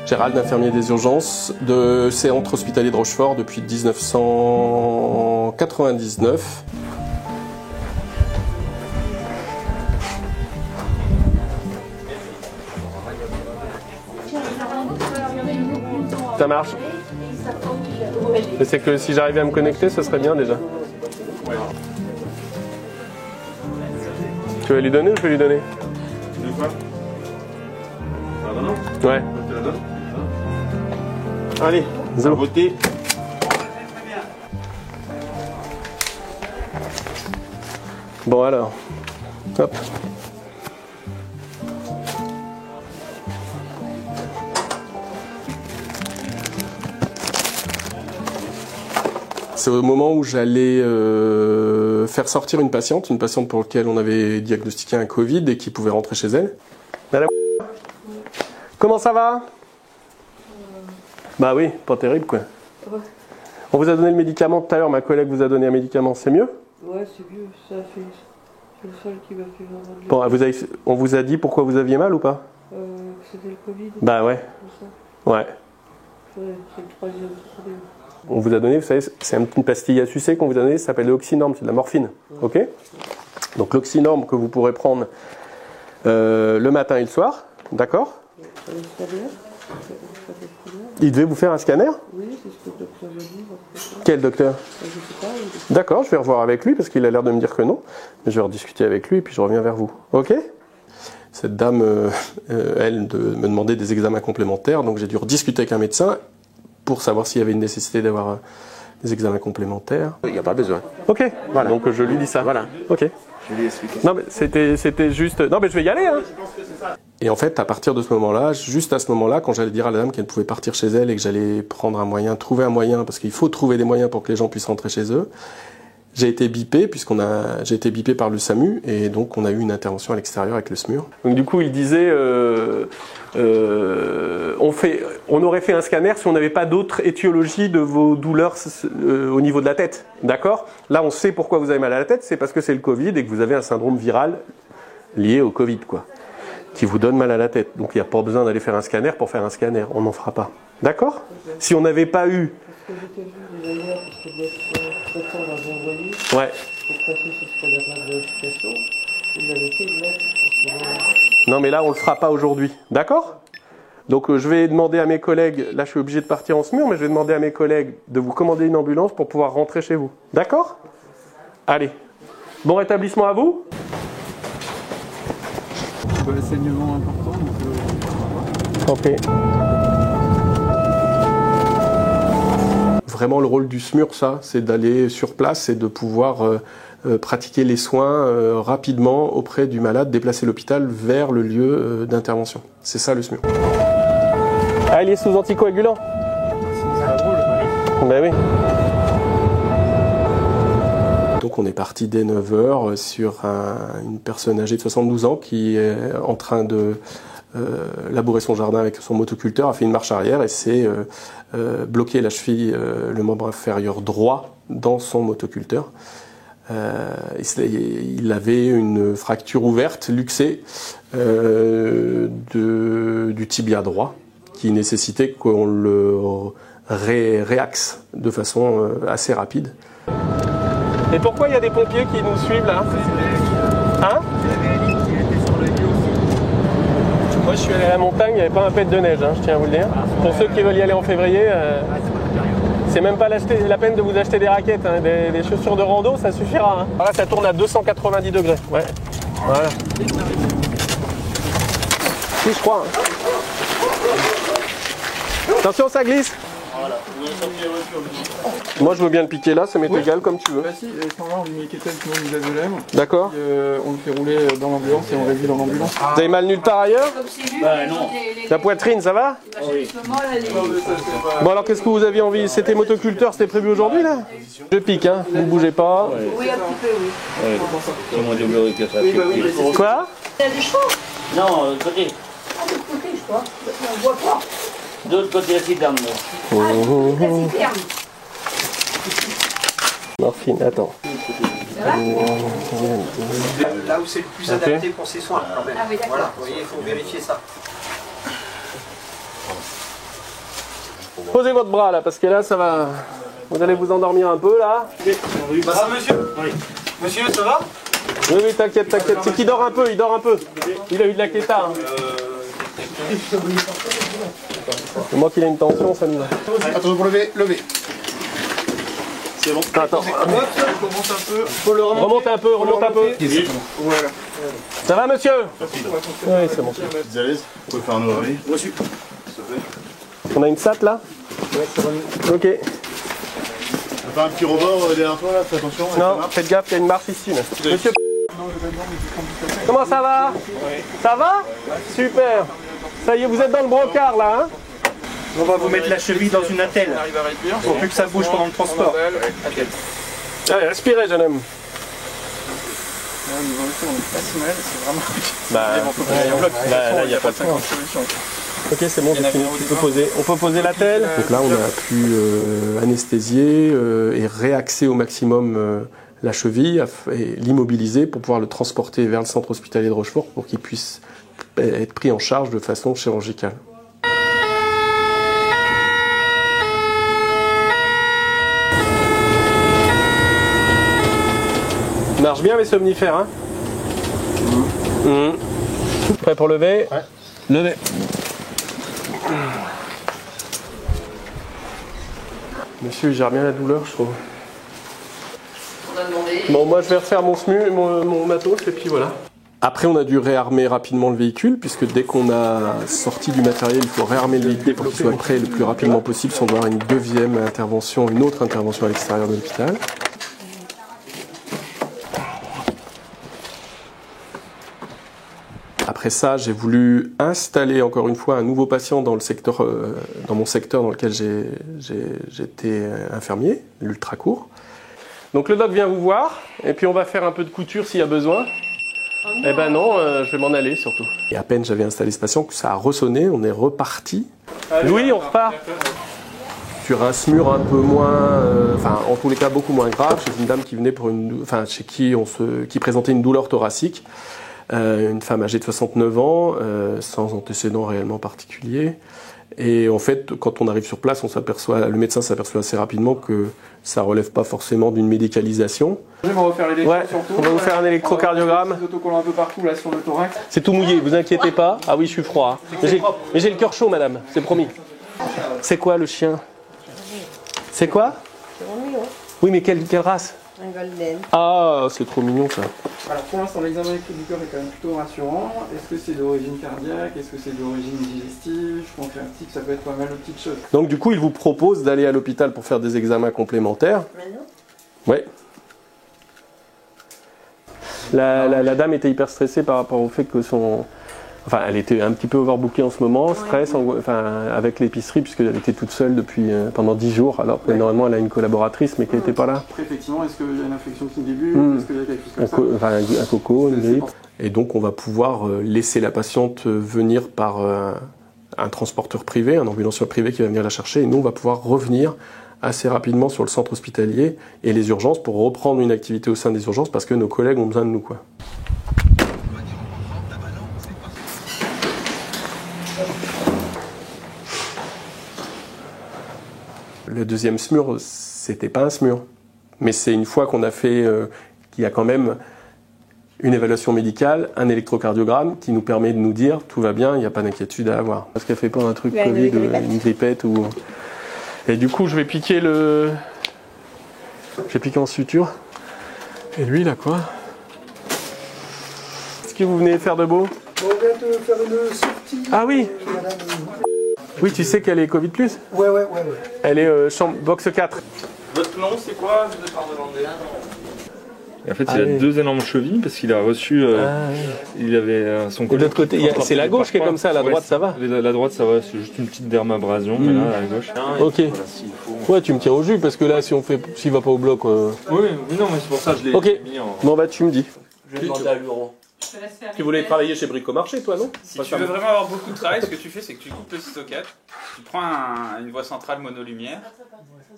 Gérald, infirmier des urgences de Centre hospitalier de Rochefort depuis 1999. Ça marche. Mais c'est que si j'arrivais à me connecter, ce serait bien déjà. Tu veux lui donner ou je vais lui donner? De quoi? Ouais. Allez, zo. Voter. Bon alors, hop. C'est au moment où j'allais faire sortir une patiente pour laquelle on avait diagnostiqué un Covid et qui pouvait rentrer chez elle. Madame, comment ça va? Bah oui, pas terrible quoi. Ouais. On vous a donné le médicament tout à l'heure, ma collègue vous a donné un médicament, c'est mieux? Ouais, c'est mieux, ça fait... C'est le seul qui m'a fait vraiment de Bon, on vous a dit pourquoi vous aviez mal ou pas? C'était le Covid. Bah ouais. C'est ça. Ouais. Ouais, c'est le troisième problème. On vous a donné, vous savez, c'est une pastille à sucer qu'on vous a donnée, ça s'appelle l'oxynorme, c'est de la morphine. Ok? Donc l'oxynorme que vous pourrez prendre le matin et le soir, d'accord? Il devait vous faire un scanner? Oui, c'est ce que le docteur m'a dit. Quel docteur? Je sais pas. D'accord, je vais revoir avec lui parce qu'il a l'air de me dire que non. Mais je vais rediscuter avec lui et puis je reviens vers vous. Ok? Cette dame, elle, me demandait des examens complémentaires, donc j'ai dû rediscuter avec un médecin pour savoir s'il y avait une nécessité d'avoir des examens complémentaires. Il n'y a pas besoin. Ok, Voilà. Donc je lui dis ça. Voilà. Ok. Je lui ai expliqué. Non mais c'était juste... Non mais je vais y aller hein. Et en fait, à partir de ce moment-là, juste à ce moment-là, quand j'allais dire à la dame qu'elle pouvait partir chez elle et que j'allais prendre un moyen, trouver un moyen, parce qu'il faut trouver des moyens pour que les gens puissent rentrer chez eux, j'ai été bipé, j'ai été bipé par le SAMU, et donc on a eu une intervention à l'extérieur avec le SMUR. Donc du coup, il disait, on aurait fait un scanner si on n'avait pas d'autres étiologies de vos douleurs au niveau de la tête, d'accord? Là, on sait pourquoi vous avez mal à la tête, c'est parce que c'est le Covid et que vous avez un syndrome viral lié au Covid, quoi, qui vous donne mal à la tête. Donc il n'y a pas besoin d'aller faire un scanner pour faire un scanner, on n'en fera pas, d'accord? Si on n'avait pas eu... Parce que j'étais vu déjà hier, parce que votre médecin l'avait envoyé Ouais. pour passer sur ce scanner de vérification. Il avait fait une lettre. Non mais là on le fera pas aujourd'hui, d'accord? Donc je vais demander à mes collègues, là je suis obligé de partir en SMUR, mais je vais demander à mes collègues de vous commander une ambulance pour pouvoir rentrer chez vous, d'accord? Allez, bon rétablissement à vous. Le saignement important, donc Ok. Vraiment le rôle du SMUR, ça, c'est d'aller sur place et de pouvoir pratiquer les soins rapidement auprès du malade, déplacer l'hôpital vers le lieu d'intervention. C'est ça le SMUR. Ah, il est sous anticoagulant? Ben oui. Donc on est parti dès 9h sur une personne âgée de 72 ans qui est en train de labourer son jardin avec son motoculteur, a fait une marche arrière et s'est bloqué la cheville, le membre inférieur droit dans son motoculteur. Il avait une fracture ouverte, luxée, du tibia droit, qui nécessitait qu'on le réaxe de façon assez rapide. Et pourquoi il y a des pompiers qui nous suivent là? Hein? Moi je suis allé à la montagne, il n'y avait pas un pet de neige, hein, je tiens à vous le dire. Pour ceux qui veulent y aller en février, c'est même pas la peine de vous acheter des raquettes, hein, des chaussures de rando, ça suffira. Hein. Voilà, ça tourne à 290 degrés. Ouais. Voilà. Si, je crois. Hein. Attention, ça glisse. Voilà. Moi je veux bien le piquer là, ça m'est égal comme tu veux. Bah si, à ce moment-là, on lui met quelqu'un qui nous visage de lèvres. D'accord. On le fait rouler dans l'ambulance et on réduit dans l'ambulance. Vous avez mal nulle part ailleurs? Bah non. La poitrine, ça va? Oui. Bon alors qu'est-ce que vous aviez envie? C'était motoculteur, c'était prévu aujourd'hui là? Je pique, hein, vous bougez pas. Oui, un petit peu, oui. Oui. Comment dire que ça fait? Quoi? Il y a des chevaux. Non, de côté. Ah, de l'autre côté, je crois. On voit pas. De l'autre côté, la citerne. Ah, la citerne. Morphine, attends. Là où c'est le plus adapté pour ces soins, quand même. Ah oui, d'accord. Voilà, vous voyez, il faut vérifier ça. Posez votre bras là, parce que là, ça va... Vous allez vous endormir un peu là. Bah ça monsieur. Oui. Monsieur, ça va? Oui, oui, t'inquiète, t'inquiète. C'est qu'il dort un peu, il dort un peu. Il a eu de la kéta. Hein. C'est moi qui ai une tension, ça me va. Attention pour lever. C'est bon. Attends. Hop, on commence un peu. Faut le Remonte un peu, remonte un peu. Voilà. Ça va, monsieur? Oui, c'est bon. Vous allez, vous pouvez faire un oreille. Reçu. On a une SAT là? Ok. On va faire un petit rebord derrière toi là, fais attention. avec la Non, marche. faites gaffe, il y a une marche ici là. Monsieur. Comment ça va? Ça va? Super. Ça y est, vous êtes dans le brocard là, hein? On va vous mettre la cheville dans une attelle. On arrive à réduire. Pour plus que ça bouge pendant le transport. Allez, respirez, jeune homme. Là, nous en étions, on est pas si mal, c'est vraiment... Bah, Bon, faut qu'on aille en bloc. là, il n'y a pas de 50 solutions. Ok, c'est bon, c'est fini. On peut poser la telle. Donc là, on a pu anesthésier et réaxer au maximum la cheville et l'immobiliser pour pouvoir le transporter vers le centre hospitalier de Rochefort pour qu'il puisse être pris en charge de façon chirurgicale. Marche bien mes somnifères, hein? Prêt pour lever? Ouais. Lever. Monsieur, il gère bien la douleur, je trouve. Bon, moi je vais refaire mon matos et puis voilà. Après, on a dû réarmer rapidement le véhicule, puisque dès qu'on a sorti du matériel, il faut réarmer le véhicule pour qu'il soit prêt le plus rapidement possible, sans avoir une deuxième intervention, une autre intervention à l'extérieur de l'hôpital. Après ça, j'ai voulu installer encore une fois un nouveau patient dans le secteur, dans mon secteur dans lequel j'étais infirmier, l'ultra court. Donc le doc vient vous voir, et puis on va faire un peu de couture s'il y a besoin. Eh ben non, je vais m'en aller surtout. Et à peine j'avais installé ce patient que ça a ressonné, on est reparti. Louis, on repart. Sur un SMUR un peu moins, enfin en tous les cas beaucoup moins grave, chez une dame qui venait pour chez qui présentait une douleur thoracique. Une femme âgée de 69 ans, sans antécédents réellement particuliers. Et en fait, quand on arrive sur place, le médecin s'aperçoit assez rapidement que ça relève pas forcément d'une médicalisation. On va refaire l'électro Ouais, surtout. on va vous faire un électrocardiogramme. On va des autocollants un peu partout là sur le thorax. C'est tout mouillé, vous inquiétez pas. Ah oui, je suis froid. Hein. Mais j'ai le cœur chaud, madame, c'est promis. C'est quoi le chien? C'est quoi? Oui, mais quelle race? Un golden. Ah, c'est trop mignon ça. Alors pour l'instant, l'examen électrique du corps est quand même plutôt rassurant. Est-ce que c'est d'origine cardiaque? Est-ce que c'est d'origine digestive? Je pense que ça peut être pas mal de petites choses. Donc du coup, il vous propose d'aller à l'hôpital pour faire des examens complémentaires. Maintenant? Oui. La dame était hyper stressée par rapport au fait que Enfin, elle était un petit peu overbookée en ce moment, stress, avec l'épicerie, puisqu'elle était toute seule pendant 10 jours, alors que normalement elle a une collaboratrice, mais qui n'était pas là. Après, effectivement, est-ce qu'il y a une infection qui débute? Est-ce qu'il y a quelque chose comme ça? Un coco, une grippe. Et donc on va pouvoir laisser la patiente venir par un transporteur privé, un ambulancier privé qui va venir la chercher, et nous on va pouvoir revenir assez rapidement sur le centre hospitalier et les urgences pour reprendre une activité au sein des urgences parce que nos collègues ont besoin de nous, quoi. Le deuxième SMUR, c'était pas un SMUR. Mais c'est une fois qu'on a fait, qu'il y a quand même une évaluation médicale, un électrocardiogramme qui nous permet de nous dire tout va bien, il n'y a pas d'inquiétude à avoir. Parce qu'elle fait pas un truc Covid, une grippette ou... Et du coup, je vais piquer J'ai piqué en suture. Et lui, là, quoi? Qu'est-ce que vous venez faire de beau? On vient de faire une sortie. Ah oui. Oui, tu sais qu'elle est Covid+. Ouais. Elle est chambre box 4. Votre nom, c'est quoi? Je vais devoir demander. Et en fait, il a deux énormes chevilles parce qu'il a reçu. Il avait son Et de collègue. l'autre côté, c'est la gauche qui est comme ça, la droite ça va? La droite ça va, c'est juste une petite dermabrasion, mais là, la gauche. Ok. Ouais, tu me tiens au jus parce que là, s'il va pas au bloc. Oui, mais non, mais c'est pour ça que je l'ai Ok. mis en. Bon, bah, tu me dis. Je vais demander à Laurent. Tu voulais travailler chez Bricomarché, toi, non? Si tu veux vraiment avoir beaucoup de travail, ce que tu fais, c'est que tu coupes le stockage, tu prends une voie centrale monolumière,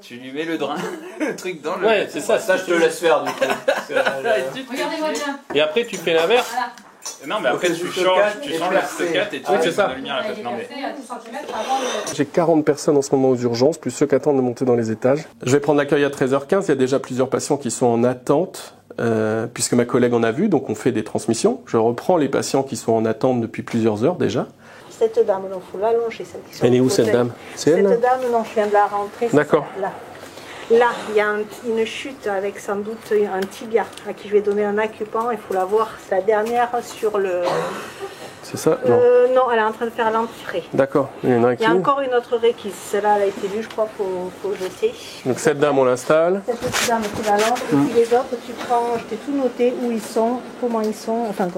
tu lui mets le drain, le truc dans le... Ouais, c'est ça. Ça, je te laisse faire du coup. Regardez-moi bien. Et après, tu fais l'inverse. Non, mais après, tu changes le stockade et tu mets la lumière à la place. Non, mais... J'ai 40 personnes en ce moment aux urgences, plus ceux qui attendent de monter dans les étages. Je vais prendre l'accueil à 13h15. Il y a déjà plusieurs patients qui sont en attente, puisque ma collègue en a vu, donc on fait des transmissions. Je reprends les patients qui sont en attente depuis plusieurs heures déjà. Cette dame, il faut l'allonger. Elle est où cette dame? C'est elle? Cette dame, non, je viens de la rentrer. D'accord. Là, il y a une chute avec sans doute un tibia à qui je vais donner un acupan. Il faut la voir, c'est la dernière sur le... C'est ça? Non. Non, elle est en train de faire l'entrée. D'accord. Il y a encore une autre réquise. Celle-là, elle a été vue, je crois, faut jeter. Donc cette dame, on l'installe. Cette petite dame, tu l'allonges. Et puis les autres, tu prends, je t'ai tout noté, où ils sont, comment ils sont, enfin,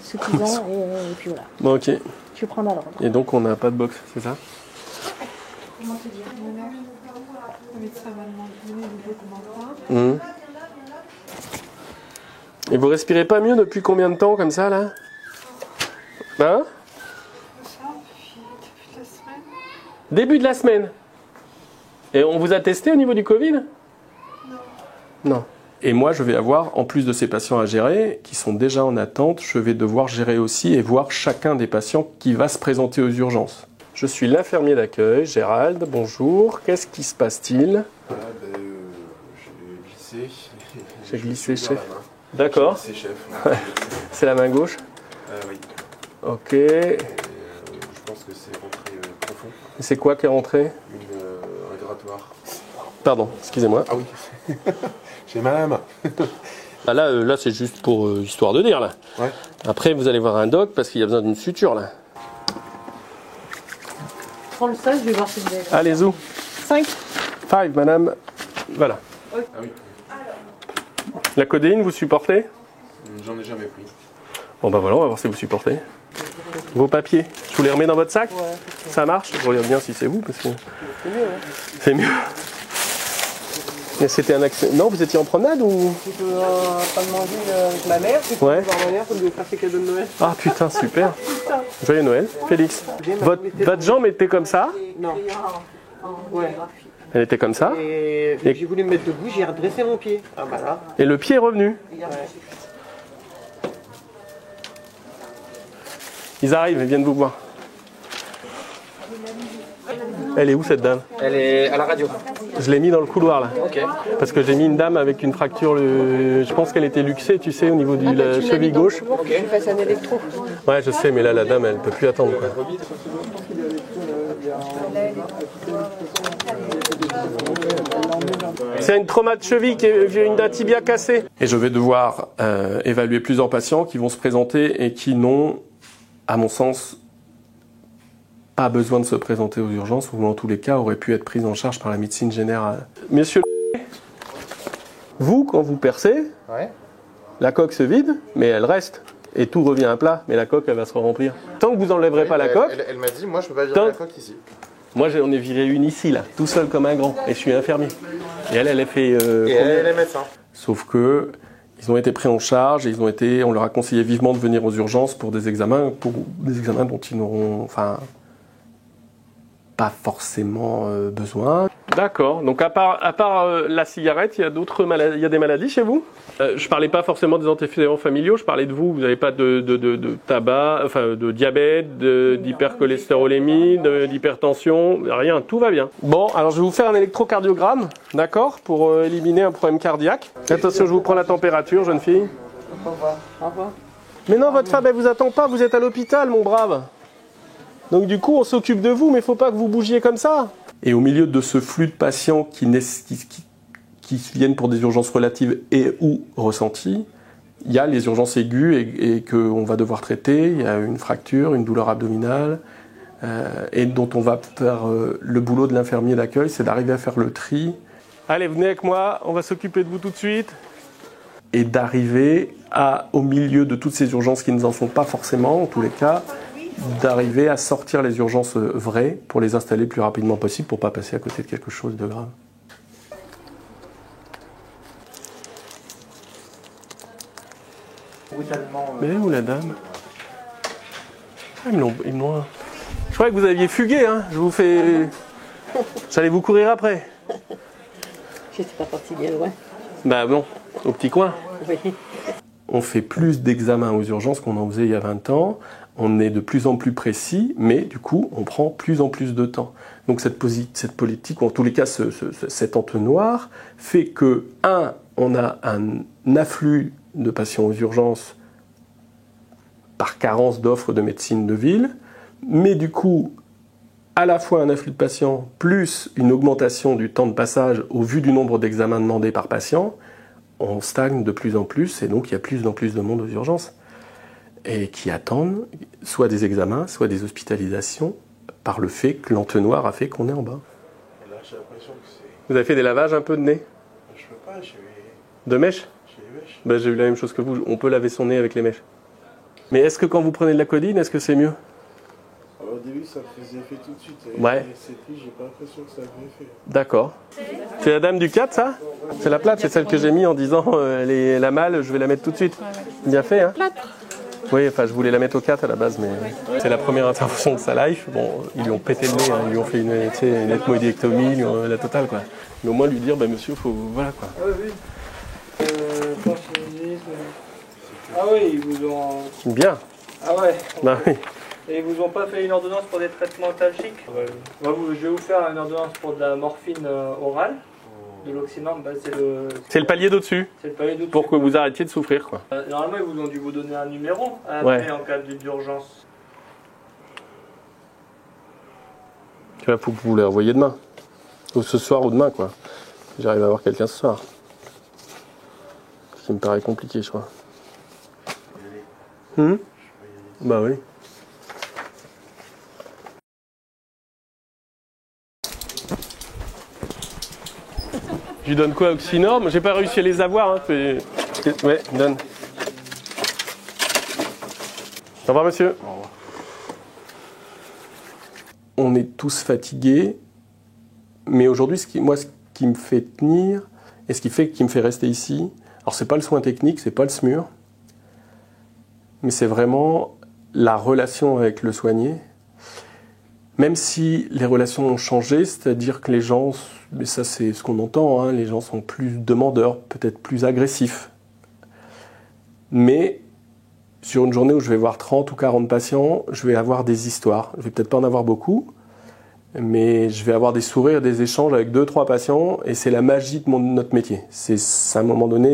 ce qu'ils ont, et puis voilà. Bon, ok. Tu prends dans l'ordre. Et donc, on n'a pas de box, c'est ça? Comment te dire? Et vous respirez pas mieux depuis combien de temps comme ça là? Hein? Début de la semaine. Et on vous a testé au niveau du Covid? Non. Et moi je vais avoir, en plus de ces patients à gérer, qui sont déjà en attente, je vais devoir gérer aussi et voir chacun des patients qui va se présenter aux urgences. Je suis l'infirmier d'accueil, Gérald, bonjour. Qu'est-ce qui se passe-t-il? J'ai glissé. J'ai glissé, chef. D'accord. C'est chef. C'est la main gauche? Oui. Ok. Je pense que c'est rentré profond. Et c'est quoi qui est rentré? Un grattoir. Pardon, excusez-moi. Ah oui. J'ai mal à la main. Ah là c'est juste pour histoire de dire là. Ouais. Après vous allez voir un doc parce qu'il y a besoin d'une suture là. Prends le 16, je vais voir si vous avez. Allez, zou. 5. 5, madame. Voilà. Ah oui. La codéine, vous supportez? J'en ai jamais pris. Bon bah voilà, on va voir si vous supportez. Vos papiers, je vous les remets dans votre sac? Ouais. Ça marche? Je regarde bien si c'est vous parce que... C'est mieux, hein. C'est mieux. Mais c'était un accès... Non, vous étiez en promenade ou... Tu peux pas manger avec ma mère, tu peux Ouais. voir ma mère pour lui faire ses cadeaux de Noël. Ah putain, super. Joyeux Noël, Félix. Votre jambe était comme ça? Non. Ouais. Elle était comme ça? Et j'ai voulu me mettre debout, j'ai redressé mon pied. Ah bah là. Et le pied est revenu. Ouais. Ils arrivent, ils viennent vous voir. Elle est où cette dame? Elle est à la radio. Je l'ai mis dans le couloir là. Ok. Parce que j'ai mis une dame avec une fracture, je pense qu'elle était luxée, tu sais, au niveau de la cheville gauche. Pour que tu fasses un électro. Ouais, je sais, mais là la dame, elle peut plus attendre. Quoi. C'est une trauma de cheville, d'un tibia cassé. Et je vais devoir évaluer plusieurs patients qui vont se présenter et qui n'ont, à mon sens, pas besoin de se présenter aux urgences ou en tous les cas auraient pu être pris en charge par la médecine générale. Monsieur, vous, quand vous percez, la coque se vide, mais elle reste. Et tout revient à plat, mais la coque, elle va se remplir. Tant que vous n'enlèverez pas la coque... Elle m'a dit, moi je peux pas virer la coque ici. Moi, j'en ai viré une ici, là, tout seul comme un grand, et je suis infirmier. Et elle a fait... Et elle est médecin. Sauf que ils ont été pris en charge, et on leur a conseillé vivement de venir aux urgences pour des examens dont ils n'auront, pas forcément besoin. D'accord. Donc à part la cigarette, il y a d'autres maladies. Il y a des maladies chez vous? Je parlais pas forcément des antécédents familiaux. Je parlais de vous. Vous n'avez pas de tabac, de diabète, d'hypercholestérolémie, d'hypertension, rien. Tout va bien. Bon, alors je vais vous faire un électrocardiogramme, d'accord, pour éliminer un problème cardiaque. Attention, je vous prends la température, jeune fille. Au revoir. Au revoir. Mais non, votre femme, elle vous attend pas. Vous êtes à l'hôpital, mon brave. Donc du coup, on s'occupe de vous, mais il ne faut pas que vous bougiez comme ça. Et au milieu de ce flux de patients qui viennent pour des urgences relatives et ou ressenties, il y a les urgences aiguës et qu'on va devoir traiter. Il y a une fracture, une douleur abdominale, et dont on va faire le boulot de l'infirmier d'accueil, c'est d'arriver à faire le tri. Allez, venez avec moi, on va s'occuper de vous tout de suite. Et d'arriver au milieu de toutes ces urgences qui ne en sont pas forcément, en tous les cas, d'arriver à sortir les urgences vraies pour les installer le plus rapidement possible pour ne pas passer à côté de quelque chose de grave. Mais où la dame? Ils me l'ont... Je croyais que vous aviez fugué, hein. J'allais vous courir après. J'étais pas partie bien loin. Bah bon, au petit coin. Oui. on fait plus d'examens aux urgences qu'on en faisait il y a 20 ans, on est de plus en plus précis, mais du coup, on prend plus en plus de temps. Donc cette politique, ou en tous les cas cet entonnoir, fait que, on a un afflux de patients aux urgences par carence d'offres de médecine de ville, mais du coup, à la fois un afflux de patients, plus une augmentation du temps de passage au vu du nombre d'examens demandés par patient, on stagne de plus en plus, et donc il y a plus en plus de monde aux urgences, et qui attendent soit des examens, soit des hospitalisations, par le fait que l'entonnoir a fait qu'on est en bas. Et là, j'ai l'impression que c'est... Vous avez fait des lavages un peu de nez? Je peux pas, j'ai... De mèches? J'ai les mèches. Ben, j'ai eu la même chose que vous, on peut laver son nez avec les mèches. Mais est-ce que quand vous prenez de la codeine, est-ce que c'est mieux? Alors, au début, ça me faisait effet tout de suite. Et Ouais. c'est pris, j'ai pas l'impression que ça avait fait. D'accord. C'est la dame du 4, ça? C'est la plate, c'est celle que j'ai mis en disant la malle, je vais la mettre tout de suite. Bien fait, hein? Oui, enfin, je voulais la mettre au 4 à la base, mais c'est la première intervention de sa life. Bon, ils lui ont pété le nez, hein. Ils lui ont fait une ethmoïdectomie, la totale, quoi. Mais au moins lui dire, bah, monsieur, faut... Voilà, quoi. Ah oui. Ah oui, ils vous ont... Bien. Ah ouais. Bah oui. Et ils vous ont pas fait une ordonnance pour des traitements antalgiques? Je vais vous faire une ordonnance pour de la morphine orale, de l'oxymore, C'est le palier d'au-dessus, c'est le palier d'au-dessus. pour que vous arrêtiez de souffrir, quoi. Normalement, ils vous ont dû vous donner un numéro à appeler en cas d'urgence. Tu vois, faut que vous les revoyiez demain. Ou ce soir ou demain, quoi. J'arrive à voir quelqu'un ce soir. Ce qui me paraît compliqué, je crois. Bah oui. Je lui donne quoi, Oxynorm? J'ai pas réussi à les avoir. Hein. Ouais, donne. Au revoir, monsieur. Au revoir. On est tous fatigués, mais aujourd'hui, ce qui me fait tenir et ce qui me fait rester ici, alors c'est pas le soin technique, c'est pas le SMUR, mais c'est vraiment la relation avec le soigné. Même si les relations ont changé, c'est-à-dire que les gens, mais ça c'est ce qu'on entend, hein, les gens sont plus demandeurs, peut-être plus agressifs. Mais sur une journée où je vais voir 30 ou 40 patients, je vais avoir des histoires. Je vais peut-être pas en avoir beaucoup, mais je vais avoir des sourires, des échanges avec 2-3 patients, et c'est la magie de notre métier. C'est à un moment donné,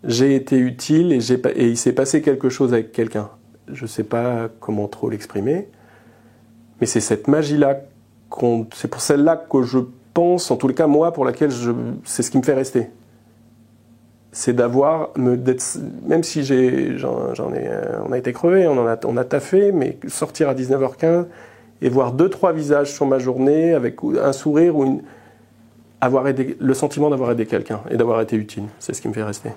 j'ai été utile et il s'est passé quelque chose avec quelqu'un. Je ne sais pas comment trop l'exprimer, mais c'est cette magie-là, c'est pour celle-là que je pense, en tous les cas moi, pour laquelle c'est ce qui me fait rester. C'est même si on a été crevé, on a taffé, mais sortir à 19h15 et voir 2-3 visages sur ma journée avec un sourire ou avoir le sentiment d'avoir aidé quelqu'un et d'avoir été utile, c'est ce qui me fait rester.